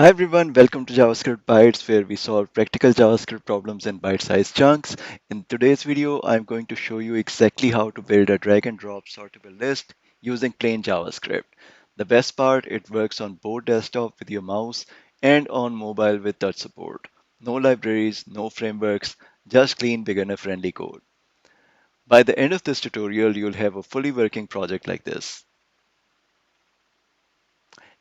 Hi everyone, welcome to JavaScript Bytes, where we solve practical JavaScript problems in bite-sized chunks. In today's video, I'm going to show you exactly how to build a drag and drop sortable list using plain JavaScript. The best part, it works on both desktop with your mouse and on mobile with touch support. No libraries, no frameworks, just clean beginner-friendly code. By the end of this tutorial, you'll have a fully working project like this.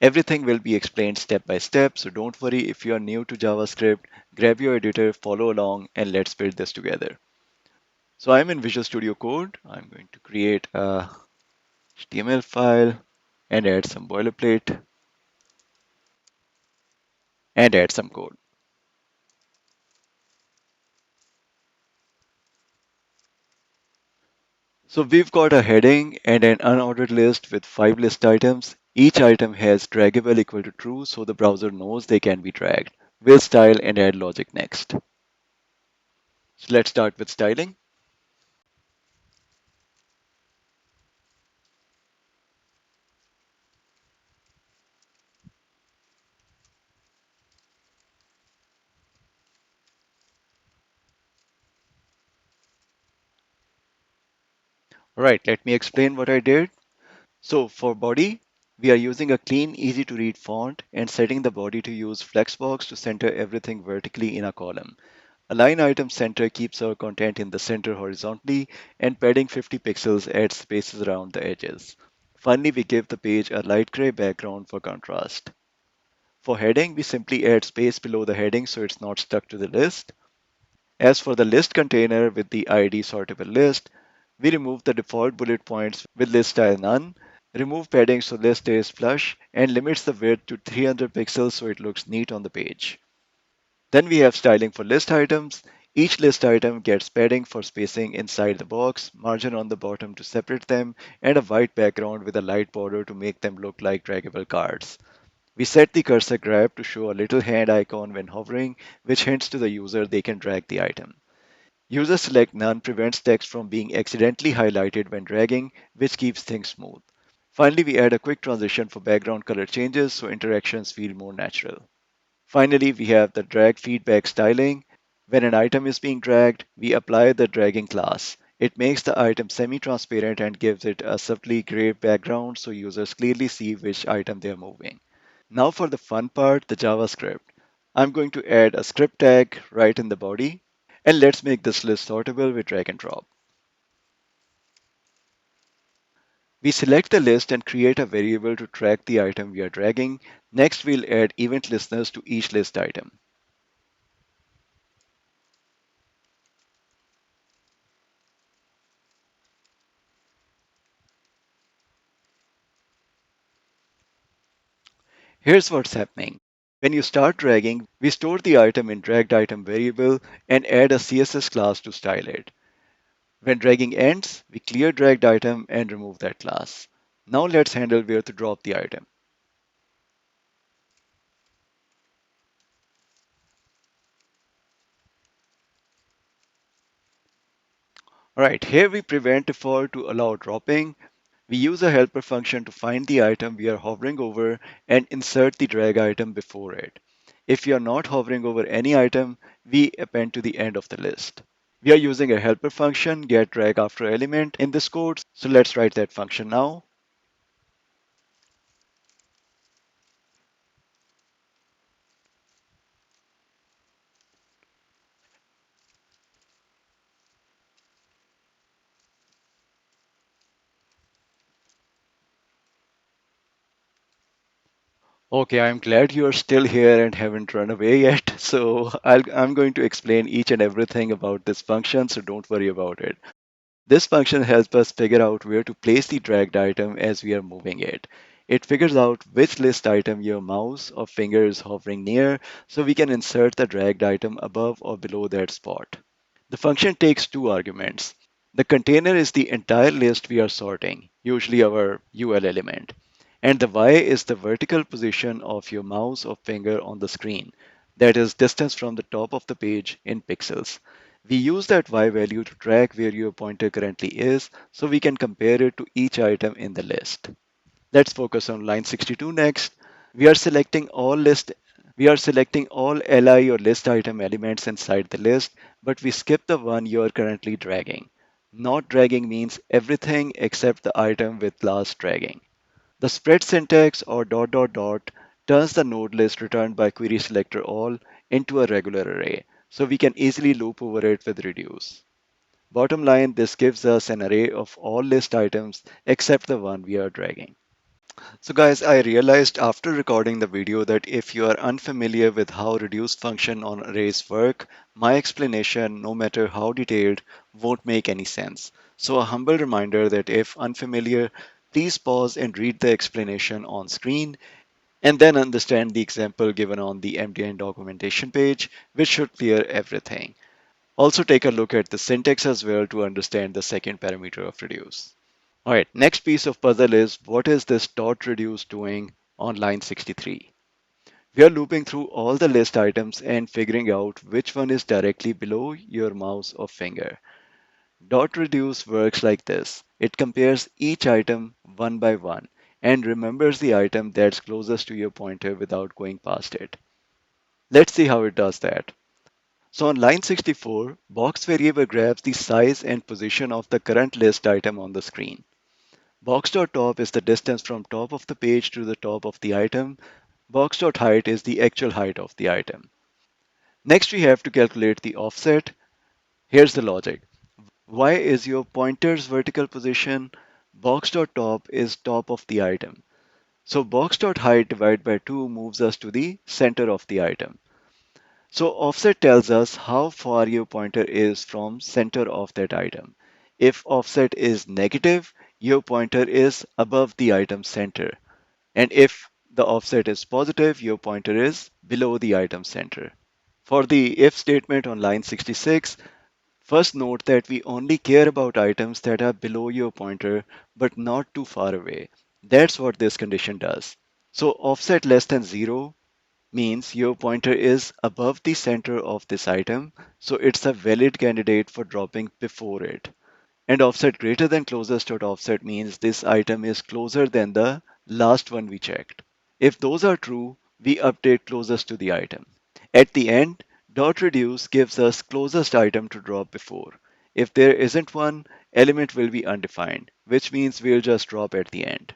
Everything will be explained step by step, so don't worry if you are new to JavaScript, grab your editor, follow along, and let's build this together. So I'm in Visual Studio Code. I'm going to create a HTML file and add some boilerplate and add some code. So we've got a heading and an unordered list with 5 list items. Each item has draggable equal to true, so the browser knows they can be dragged. We'll style and add logic next. So let's start with styling. All right, let me explain what I did. So for body, we are using a clean, easy to read font and setting the body to use flexbox to center everything vertically in a column. A line item center keeps our content in the center horizontally, and padding 50 pixels adds spaces around the edges. Finally, we give the page a light gray background for contrast. For heading, we simply add space below the heading so it's not stuck to the list. As for the list container with the ID sortable list, we remove the default bullet points with list style none, remove padding so list stays flush, and limits the width to 300 pixels so it looks neat on the page. Then we have styling for list items. Each list item gets padding for spacing inside the box, margin on the bottom to separate them, and a white background with a light border to make them look like draggable cards. We set the cursor grab to show a little hand icon when hovering, which hints to the user they can drag the item. User select none prevents text from being accidentally highlighted when dragging, which keeps things smooth. Finally, we add a quick transition for background color changes so interactions feel more natural. Finally, we have the drag feedback styling. When an item is being dragged, we apply the dragging class. It makes the item semi-transparent and gives it a subtly gray background so users clearly see which item they are moving. Now for the fun part, the JavaScript. I'm going to add a script tag right in the body. And let's make this list sortable with drag and drop. We select the list and create a variable to track the item we are dragging. Next, we'll add event listeners to each list item. Here's what's happening. When you start dragging, we store the item in dragged item variable and add a CSS class to style it. When dragging ends, we clear dragged item and remove that class. Now let's handle where to drop the item. Alright, here we prevent default to allow dropping. We use a helper function to find the item we are hovering over and insert the drag item before it. If we are not hovering over any item, we append to the end of the list. We are using a helper function, get drag after element in this code, so let's write that function now. Okay, I'm glad you're still here and haven't run away yet. So I'm going to explain each and everything about this function, so don't worry about it. This function helps us figure out where to place the dragged item as we are moving it. It figures out which list item your mouse or finger is hovering near so we can insert the dragged item above or below that spot. The function takes two arguments. The container is the entire list we are sorting, usually our UL element. And the Y is the vertical position of your mouse or finger on the screen, that is distance from the top of the page in pixels. We use that Y value to track where your pointer currently is so we can compare it to each item in the list. Let's focus on line 62 next. We are selecting all list We are selecting all li or list item elements inside the list, but we skip the one you are currently dragging. Not dragging means everything except the item with last dragging. The spread syntax or dot dot dot turns the node list returned by query selector all into a regular array, so we can easily loop over it with reduce. Bottom line, this gives us an array of all list items except the one we are dragging. So guys, I realized after recording the video that if you are unfamiliar with how reduce function on arrays work, my explanation, no matter how detailed, won't make any sense. So a humble reminder that if unfamiliar, please pause and read the explanation on screen and then understand the example given on the MDN documentation page, which should clear everything. Also take a look at the syntax as well to understand the second parameter of reduce. All right, next piece of puzzle is what is this dot reduce doing on line 63? We are looping through all the list items and figuring out which one is directly below your mouse or finger. Dot reduce works like this. It compares each item one by one and remembers the item that's closest to your pointer without going past it. Let's see how it does that. So on line 64, box variable grabs the size and position of the current list item on the screen. Box.top is the distance from top of the page to the top of the item. Box.height is the actual height of the item. Next, we have to calculate the offset. Here's the logic. Y is your pointer's vertical position. Box.top is top of the item. So box.height divided by 2 moves us to the center of the item. So offset tells us how far your pointer is from center of that item. If offset is negative, your pointer is above the item center. And if the offset is positive, your pointer is below the item center. For the if statement on line 66, first note that we only care about items that are below your pointer but not too far away. That's what this condition does. So offset less than 0 means your pointer is above the center of this item, so it's a valid candidate for dropping before it. And offset greater than closest dot offset means this item is closer than the last one we checked. If those are true, we update closest to the item. At the end, dot reduce gives us closest item to drop before. If there isn't one, element will be undefined, which means we'll just drop at the end.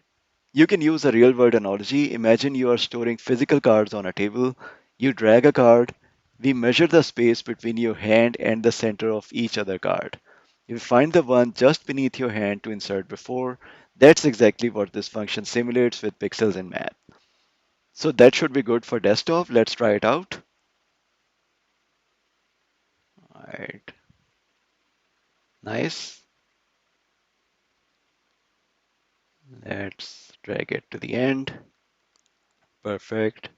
You can use a real world analogy. Imagine you are storing physical cards on a table. You drag a card. We measure the space between your hand and the center of each other card. You find the one just beneath your hand to insert before. That's exactly what this function simulates with pixels in math. So that should be good for desktop. Let's try it out. All right, nice. Let's drag it to the end. Perfect.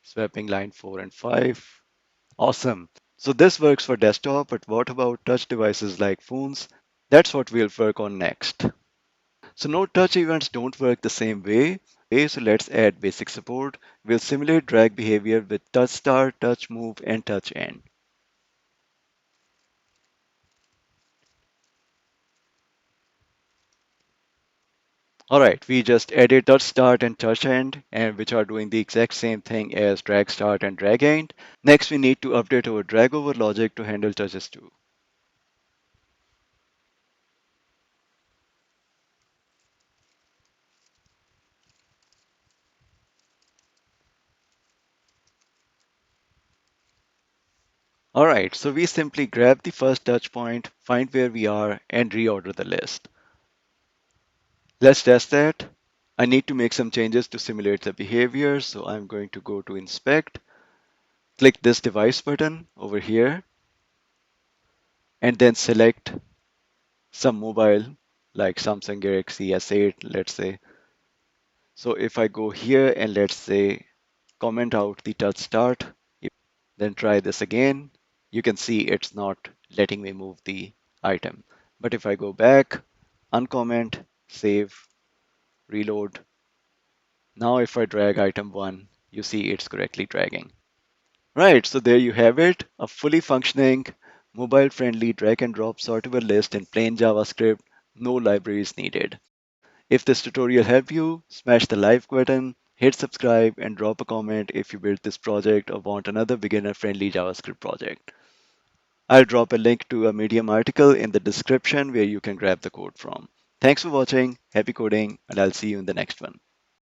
Swapping line 4 and 5. Awesome. So this works for desktop, but what about touch devices like phones? That's what we'll work on next. So no touch events don't work the same way. So let's add basic support. We'll simulate drag behavior with touch start, touch move, and touch end. All right, we just added touch start and touch end, and which are doing the exact same thing as drag start and drag end. Next, we need to update our drag over logic to handle touches too. All right, so we simply grab the first touch point, find where we are, and reorder the list. Let's test that. I need to make some changes to simulate the behavior, so I'm going to go to inspect, click this device button over here, and then select some mobile like Samsung Galaxy S8, let's say. So if I go here and let's say comment out the touch start, then try this again, you can see it's not letting me move the item. But if I go back, uncomment, save, reload, now if I drag item 1, you see it's correctly dragging. Right, so there you have it, a fully functioning, mobile-friendly drag and drop sortable list in plain JavaScript, no libraries needed. If this tutorial helped you, smash the like button, Hit subscribe and drop a comment if you built this project or want another beginner-friendly JavaScript project. I'll drop a link to a Medium article in the description where you can grab the code from. Thanks for watching, happy coding, and I'll see you in the next one.